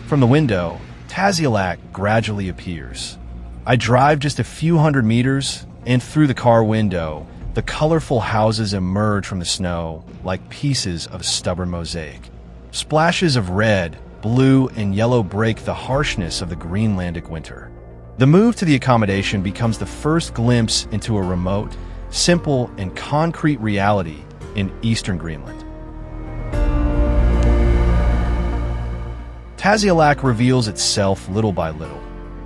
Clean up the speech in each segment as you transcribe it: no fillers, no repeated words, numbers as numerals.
From the window, Tasiilaq gradually appears. I drive just a few hundred meters, and through the car window, the colorful houses emerge from the snow like pieces of a stubborn mosaic. Splashes of red, blue, and yellow break the harshness of the Greenlandic winter. The move to the accommodation becomes the first glimpse into a remote, simple, and concrete reality in eastern Greenland. Tasiilaq reveals itself little by little.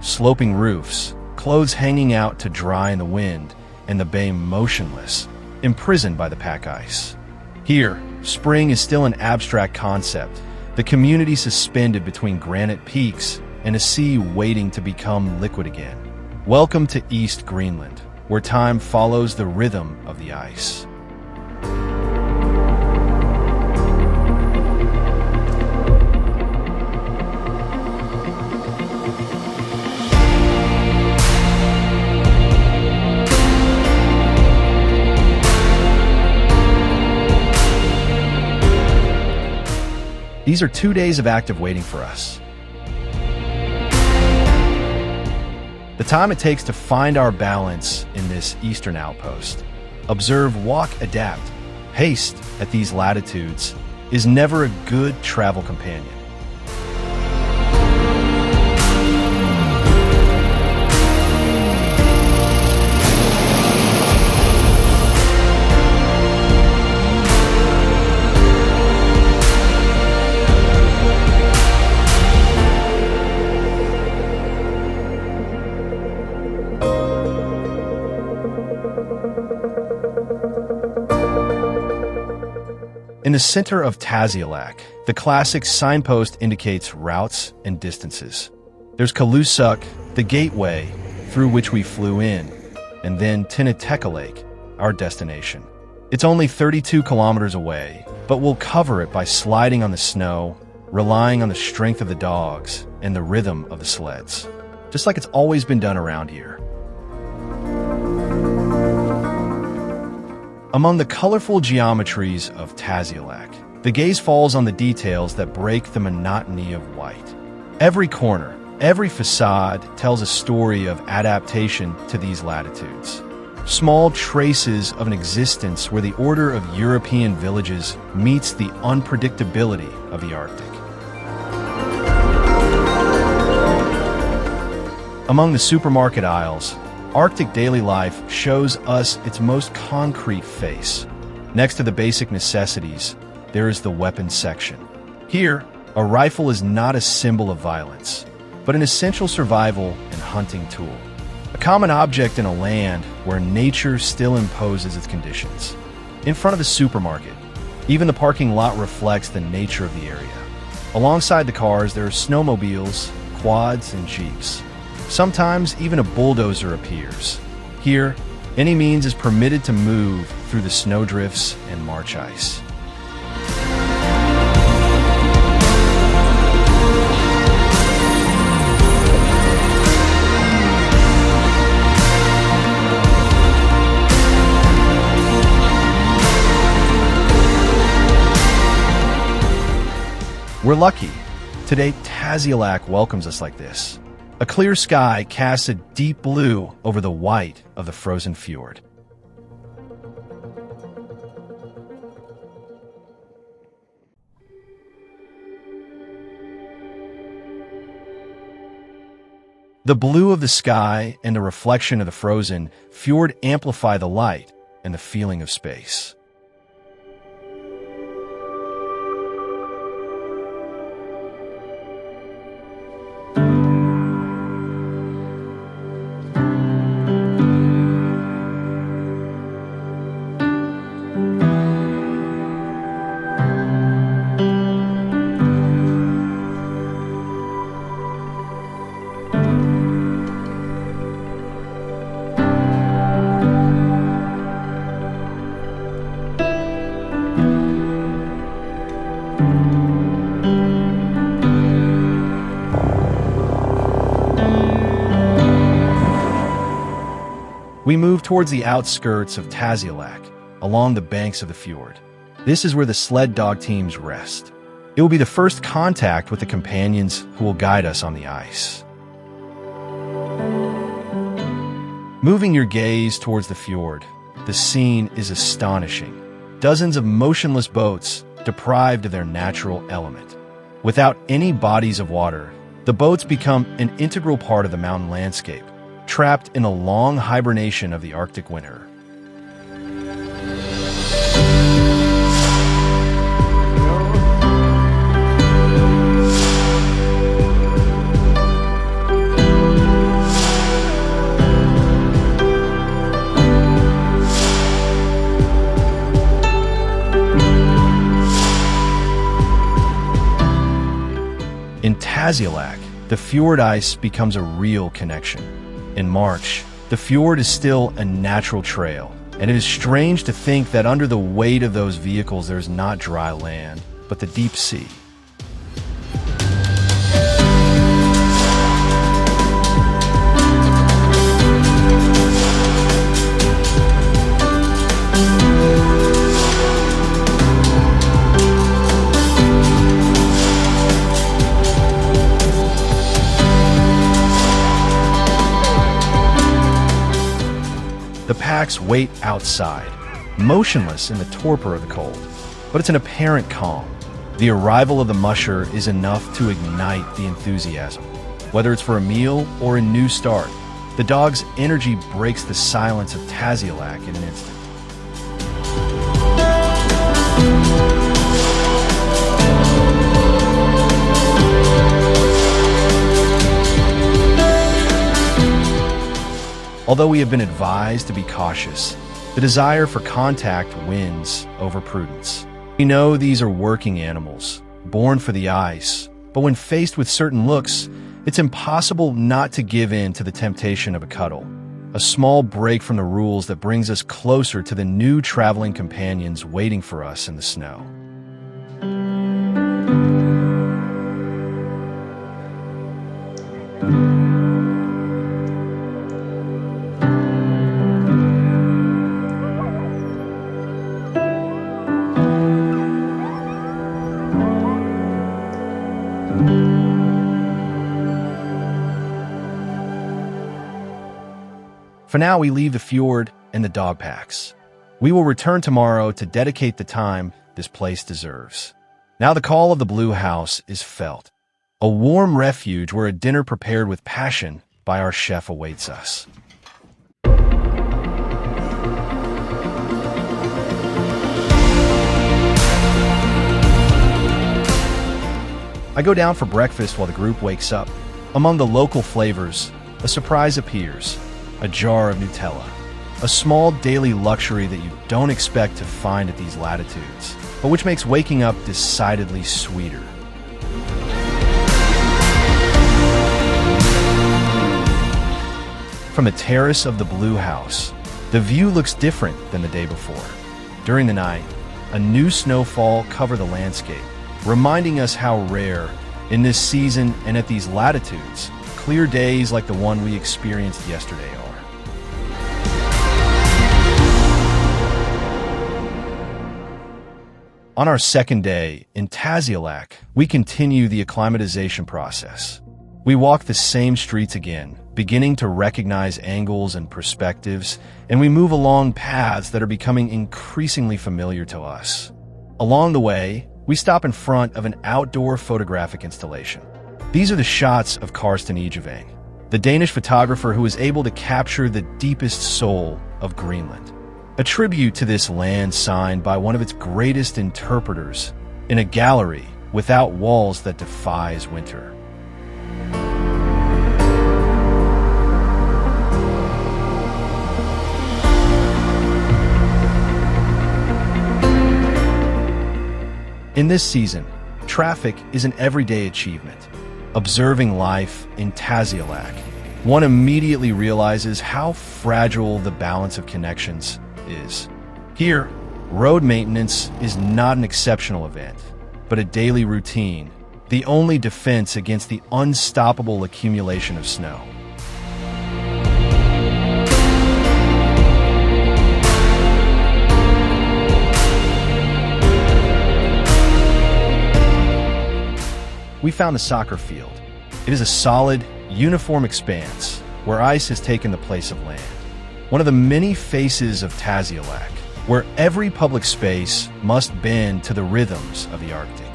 Sloping roofs, clothes hanging out to dry in the wind, and the bay motionless, imprisoned by the pack ice. Here, spring is still an abstract concept, the community suspended between granite peaks and a sea waiting to become liquid again. Welcome to East Greenland, where time follows the rhythm of the ice. These are 2 days of active waiting for us. The time it takes to find our balance in this eastern outpost. Observe, walk, adapt. Haste at these latitudes is never a good travel companion. In the center of Tasiilaq, the classic signpost indicates routes and distances. There's Tasiilaq, the gateway through which we flew in, and then Tasiilaq, our destination. It's only 32 kilometers away, but we'll cover it by sliding on the snow, relying on the strength of the dogs and the rhythm of the sleds, just like it's always been done around here. Among the colorful geometries of Tasiilaq, the gaze falls on the details that break the monotony of white. Every corner, every facade tells a story of adaptation to these latitudes. Small traces of an existence where the order of European villages meets the unpredictability of the Arctic. Among the supermarket aisles, Arctic daily life shows us its most concrete face. Next to the basic necessities, there is the weapons section. Here, a rifle is not a symbol of violence, but an essential survival and hunting tool. A common object in a land where nature still imposes its conditions. In front of the supermarket, even the parking lot reflects the nature of the area. Alongside the cars, there are snowmobiles, quads, and jeeps. Sometimes even a bulldozer appears. Here, any means is permitted to move through the snowdrifts and march ice. We're lucky. Today, Tasiilaq welcomes us like this. A clear sky casts a deep blue over the white of the frozen fjord. The blue of the sky and the reflection of the frozen fjord amplify the light and the feeling of space. We move towards the outskirts of Tasiilaq, along the banks of the fjord. This is where the sled dog teams rest. It will be the first contact with the companions who will guide us on the ice. Moving your gaze towards the fjord, the scene is astonishing. Dozens of motionless boats deprived of their natural element. Without any bodies of water, the boats become an integral part of the mountain landscape, trapped in a long hibernation of the Arctic winter. In Tasiilaq, the fjord ice becomes a real connection. In March, the fjord is still a natural trail, and it is strange to think that under the weight of those vehicles there's not dry land, but the deep sea. The packs wait outside, motionless in the torpor of the cold, but it's an apparent calm. The arrival of the musher is enough to ignite the enthusiasm. Whether it's for a meal or a new start, the dog's energy breaks the silence of Tasiilaq in an instant. Although we have been advised to be cautious, the desire for contact wins over prudence. We know these are working animals, born for the ice, but when faced with certain looks, it's impossible not to give in to the temptation of a cuddle. A small break from the rules that brings us closer to the new traveling companions waiting for us in the snow. For now, we leave the fjord and the dog packs. We will return tomorrow to dedicate the time this place deserves. Now the call of the Blue House is felt, a warm refuge where a dinner prepared with passion by our chef awaits us. I go down for breakfast while the group wakes up. Among the local flavors, a surprise appears. A jar of Nutella, a small daily luxury that you don't expect to find at these latitudes, but which makes waking up decidedly sweeter. From the terrace of the Blue House, the view looks different than the day before. During the night, a new snowfall covered the landscape, reminding us how rare, in this season and at these latitudes, clear days like the one we experienced yesterday are. On our second day in Tasiilaq, we continue the acclimatization process. We walk the same streets again, beginning to recognize angles and perspectives, and we move along paths that are becoming increasingly familiar to us. Along the way, we stop in front of an outdoor photographic installation. These are the shots of Carsten Egevang, the Danish photographer who was able to capture the deepest soul of Greenland. A tribute to this land signed by one of its greatest interpreters in a gallery without walls that defies winter. In this season, traffic is an everyday achievement. Observing life in Tasiilaq, one immediately realizes how fragile the balance of connections is. Here, road maintenance is not an exceptional event, but a daily routine, the only defense against the unstoppable accumulation of snow. we found a soccer field. It is a solid, uniform expanse where ice has taken the place of land. One of the many faces of Tasiilaq, where every public space must bend to the rhythms of the Arctic.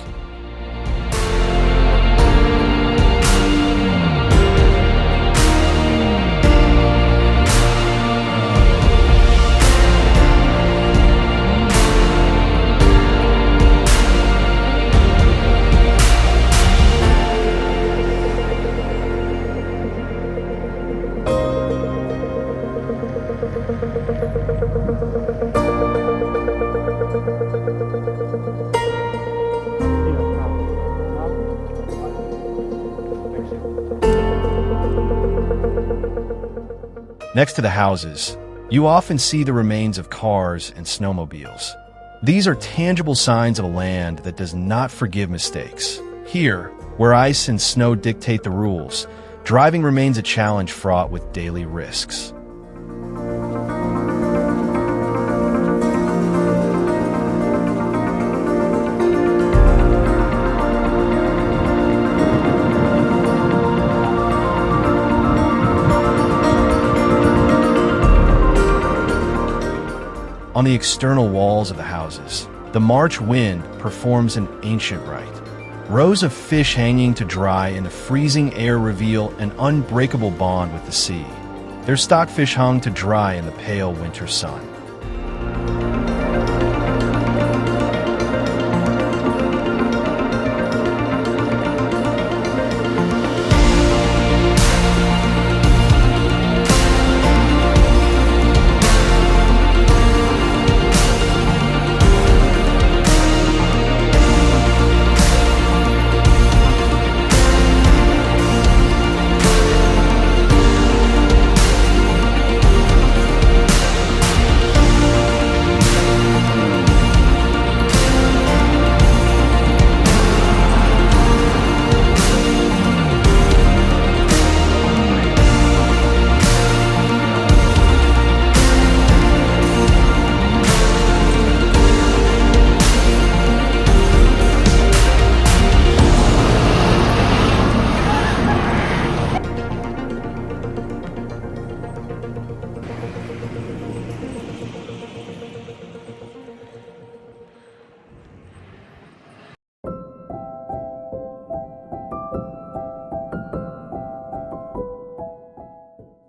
Next to the houses, you often see the remains of cars and snowmobiles. These are tangible signs of a land that does not forgive mistakes. Here, where ice and snow dictate the rules, driving remains a challenge fraught with daily risks. On the external walls of the houses, the March wind performs an ancient rite. Rows of fish hanging to dry in the freezing air reveal an unbreakable bond with the sea. Their stockfish hung to dry in the pale winter sun.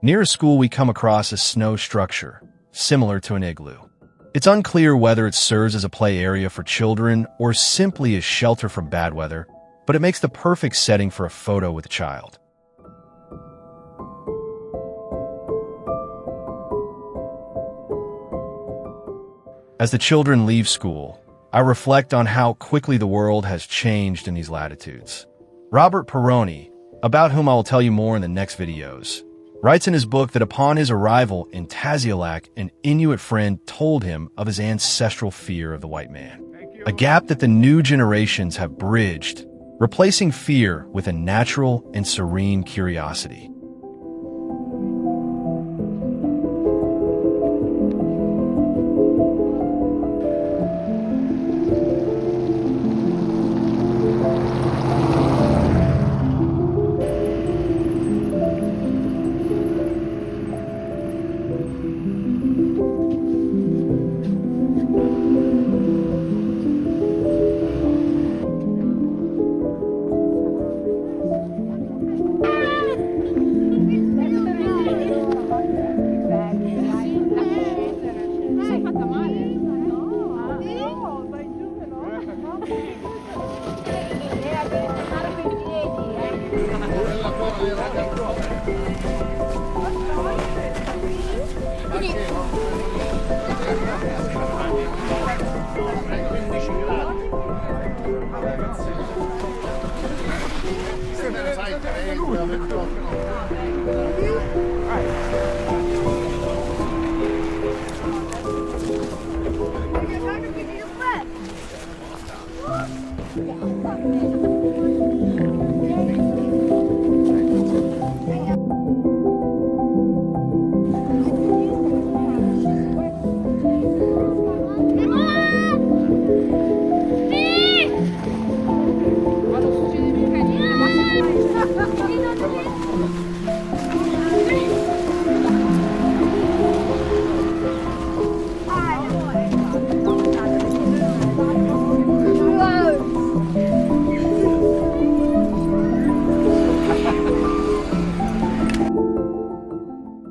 Near a school, we come across a snow structure, similar to an igloo. It's unclear whether it serves as a play area for children or simply as shelter from bad weather, but it makes the perfect setting for a photo with a child. As the children leave school, I reflect on how quickly the world has changed in these latitudes. Robert Perroni, about whom I will tell you more in the next videos, writes in his book that upon his arrival in Tasiilaq, an Inuit friend told him of his ancestral fear of the white man, a gap that the new generations have bridged, replacing fear with a natural and serene curiosity.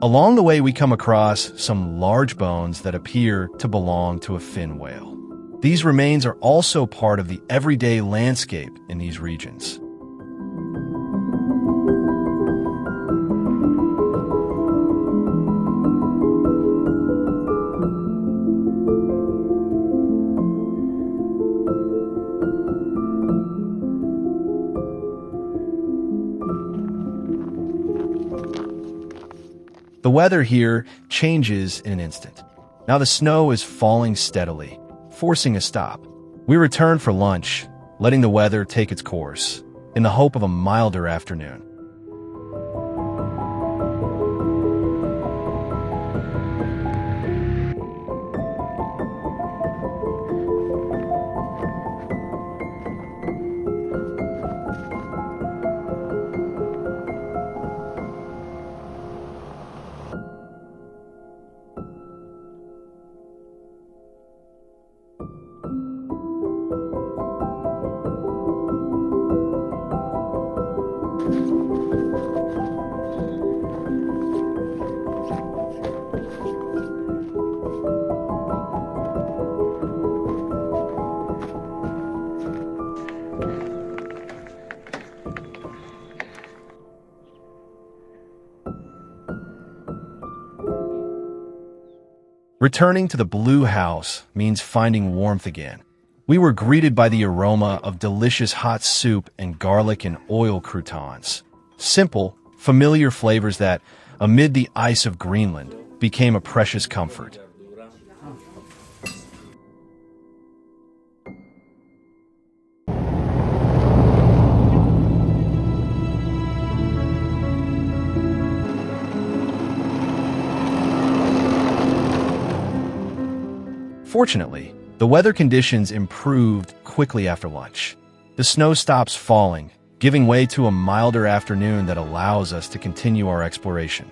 Along the way, we come across some large bones that appear to belong to a fin whale. These remains are also part of the everyday landscape in these regions. The weather here changes in an instant. Now the snow is falling steadily, forcing a stop. We return for lunch, letting the weather take its course, in the hope of a milder afternoon. Returning to the Blue House means finding warmth again. We were greeted by the aroma of delicious hot soup and garlic and oil croutons. Simple, familiar flavors that, amid the ice of Greenland, became a precious comfort. Fortunately, the weather conditions improved quickly after lunch. The snow stops falling, giving way to a milder afternoon that allows us to continue our exploration.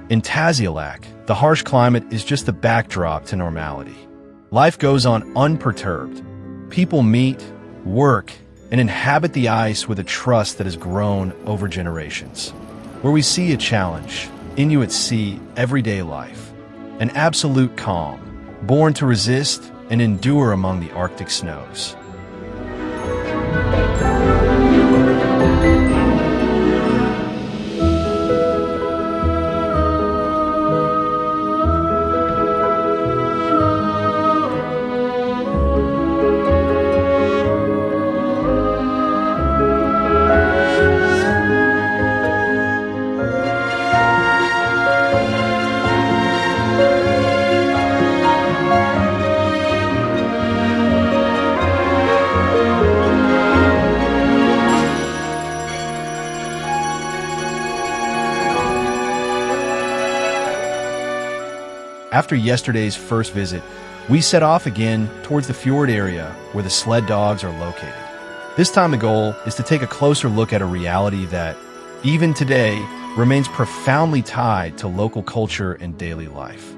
In Tasiilaq, the harsh climate is just the backdrop to normality. Life goes on unperturbed. People meet, work, and inhabit the ice with a trust that has grown over generations. Where we see a challenge, Inuits see everyday life, an absolute calm, born to resist and endure among the Arctic snows. After yesterday's first visit, we set off again towards the fjord area where the sled dogs are located. This time the goal is to take a closer look at a reality that, even today, remains profoundly tied to local culture and daily life.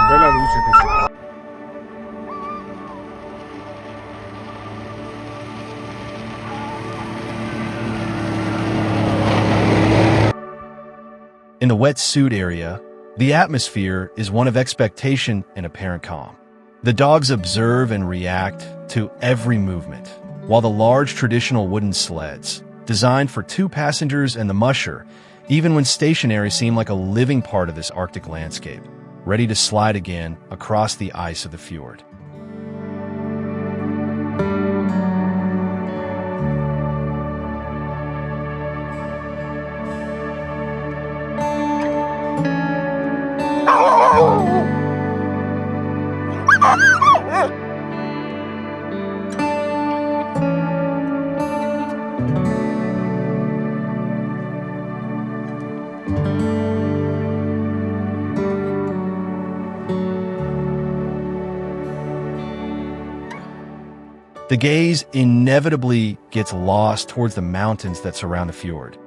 bella luce che si... In the wetsuit area, the atmosphere is one of expectation and apparent calm. The dogs observe and react to every movement, while the large traditional wooden sleds, designed for 2 passengers and the musher, even when stationary, seem like a living part of this Arctic landscape, ready to slide again across the ice of the fjord. The gaze inevitably gets lost towards the mountains that surround the fjord.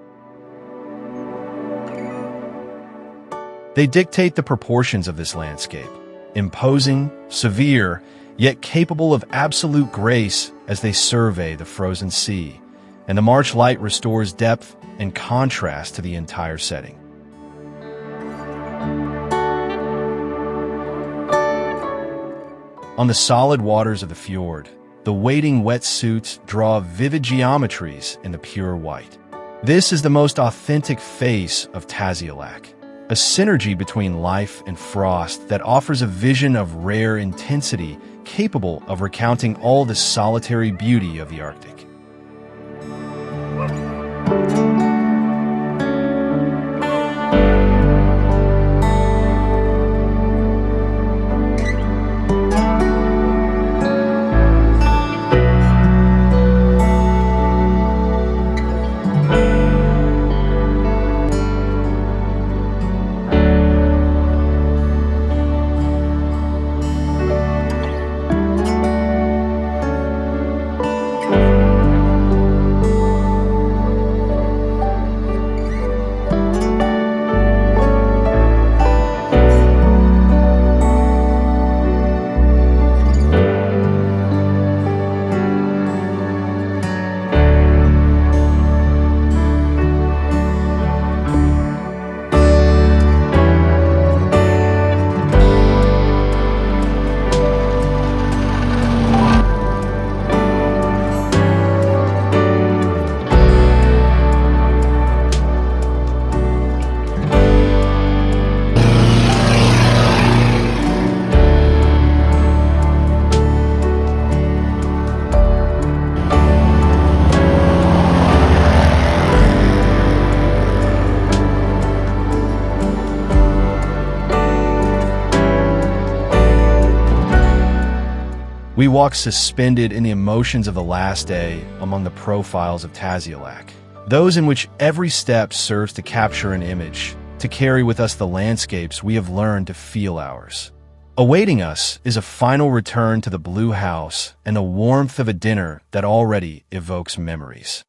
They dictate the proportions of this landscape, imposing, severe, yet capable of absolute grace as they survey the frozen sea, and the March light restores depth and contrast to the entire setting. On the solid waters of the fjord, the wading wetsuits draw vivid geometries in the pure white. This is the most authentic face of Tasiilaq, a synergy between life and frost that offers a vision of rare intensity capable of recounting all the solitary beauty of the Arctic. We walk suspended in the emotions of the last day among the profiles of Tasiilaq, those in which every step serves to capture an image, to carry with us the landscapes we have learned to feel ours. Awaiting us is a final return to the blue house and the warmth of a dinner that already evokes memories.